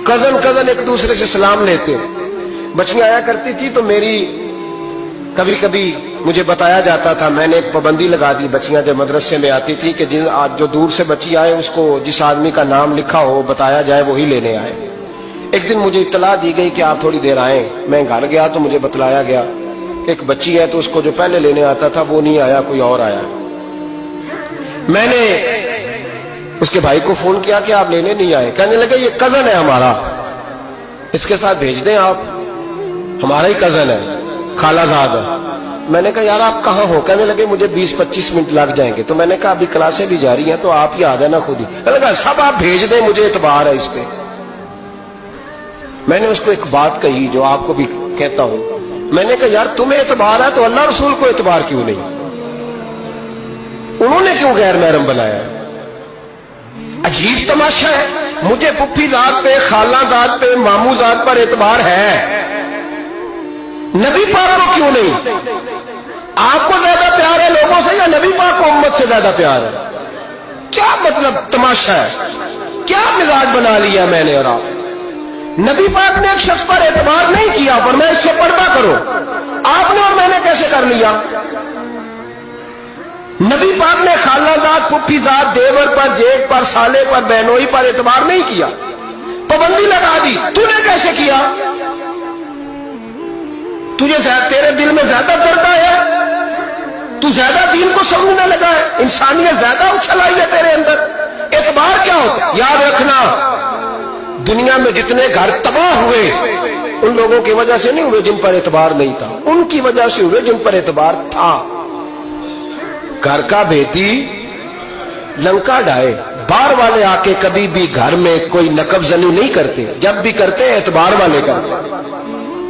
Cousin ایک دوسرے سے سلام لیتے. بچیاں آیا کرتی تھی تو میری کبھی کبھی مجھے بتایا جاتا تھا، میں نے ایک پابندی لگا دی، بچیاں جب مدرسے میں آتی تھی کہ جو دور سے بچی آئے اس کو جس آدمی کا نام لکھا ہو بتایا جائے وہی لینے آئے. ایک دن مجھے اطلاع دی گئی کہ آپ تھوڑی دیر آئیں. میں گھر گیا تو مجھے بتلایا گیا کہ ایک بچی ہے تو اس کو جو پہلے لینے آتا تھا وہ نہیں آیا، کوئی اور آیا. میں نے اس کے بھائی کو فون کیا کہ آپ لینے نہیں آئے. کہنے لگے یہ کزن ہے ہمارا، اس کے ساتھ بھیج دیں، آپ ہمارا ہی کزن ہے، خالہ زاد ہے. میں نے کہا یار آپ کہاں ہو؟ کہنے لگے مجھے 20-25 منٹ لگ جائیں گے. تو میں نے کہا ابھی کلاسیں بھی جاری ہیں تو آپ ہی آ جانا خود ہی. کہنے لگا سب آپ بھیج دیں، مجھے اعتبار ہے اس پہ. میں نے اس کو ایک بات کہی جو آپ کو بھی کہتا ہوں. میں نے کہا یار تمہیں اعتبار ہے تو اللہ رسول کو اعتبار کیوں نہیں؟ انہوں نے کیوں غیر محرم بنایا ہے؟ عجیب تماشا ہے. مجھے پپھی ذات پہ، خالہ ذات پہ، ماموں ذات پر اعتبار ہے، نبی پاک کو کیوں نہیں؟ آپ کو زیادہ پیار ہے لوگوں سے یا نبی پاک کو امت سے زیادہ پیار ہے؟ کیا مطلب تماشا ہے؟ کیا مزاج بنا لیا میں نے اور آپ؟ نبی پاک نے ایک شخص پر اعتبار نہیں کیا، پر میں اس سے پردہ کرو. آپ نے اور میں نے کیسے کر لیا؟ نبی پاک نے خالہ ذات، پھپھی ذات، دیور پر، جیٹ پر، سالے پر، بہنوئی پر اعتبار نہیں کیا، پابندی لگا دی. تو نے کیسے کیا؟ تجھے تیرے دل میں زیادہ درد ہے، تو زیادہ دین کو سمجھنے لگا ہے، انسانیت زیادہ اچھل آئی ہے تیرے اندر. اعتبار کیا ہوتا ہے؟ یاد رکھنا دنیا میں جتنے گھر تباہ ہوئے ان لوگوں کی وجہ سے نہیں ہوئے جن پر اعتبار نہیں تھا، ان کی وجہ سے ہوئے جن پر اعتبار تھا. گھر کا بیٹی لنکا ڈھائے، باہر والے آ کے کبھی بھی گھر میں کوئی نقب زنی نہیں کرتے، جب بھی کرتے اعتبار والے کرتے.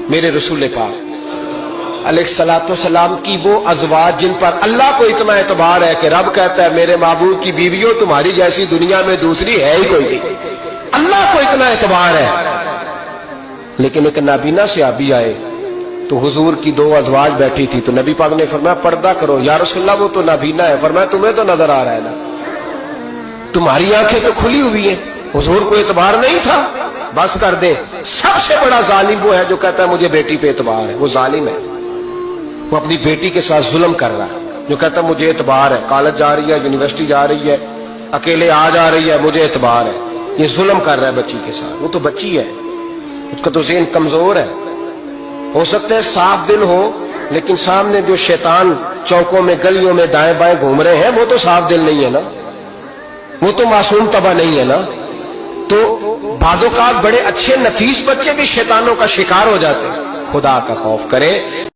میرے رسول پاک علیہ الصلوۃ والسلام کی وہ ازواج جن پر اللہ کو اتنا اعتبار ہے کہ رب کہتا ہے میرے معبود کی بیویوں تمہاری جیسی دنیا میں دوسری ہے ہی کوئی نہیں. اللہ کو اتنا اعتبار ہے. لیکن ایک نابینا صحابی آئے تو حضور کی 2 ازواج بیٹھی تھی تو نبی پاک نے فرمایا پردہ کرو. یا رسول اللہ وہ تو نابینا ہے. فرمایا تمہیں تو نظر آ رہا ہے نا، تمہاری آنکھیں تو کھلی ہوئی ہیں. حضور کو اعتبار نہیں تھا. بس کر دیں. سب سے بڑا ظالم وہ ہے جو کہتا ہے مجھے بیٹی پہ اعتبار ہے. وہ ظالم ہے، وہ اپنی بیٹی کے ساتھ ظلم کر رہا ہے. جو کہتا ہے مجھے اعتبار ہے، کالج جا رہی ہے، یونیورسٹی جا رہی ہے، اکیلے آ جا رہی ہے، مجھے اعتبار ہے. یہ ظلم کر رہا ہے بچی کے ساتھ. وہ تو بچی ہے، اس کا تو ذہن کمزور ہے. ہو سکتا ہے صاف دل ہو لیکن سامنے جو شیطان چوکوں میں گلیوں میں دائیں بائیں گھوم رہے ہیں وہ تو صاف دل نہیں ہے نا، وہ تو معصوم طبع نہیں ہے نا. تو بعض اوقات بڑے اچھے نفیس بچے بھی شیطانوں کا شکار ہو جاتے ہیں. خدا کا خوف کرے.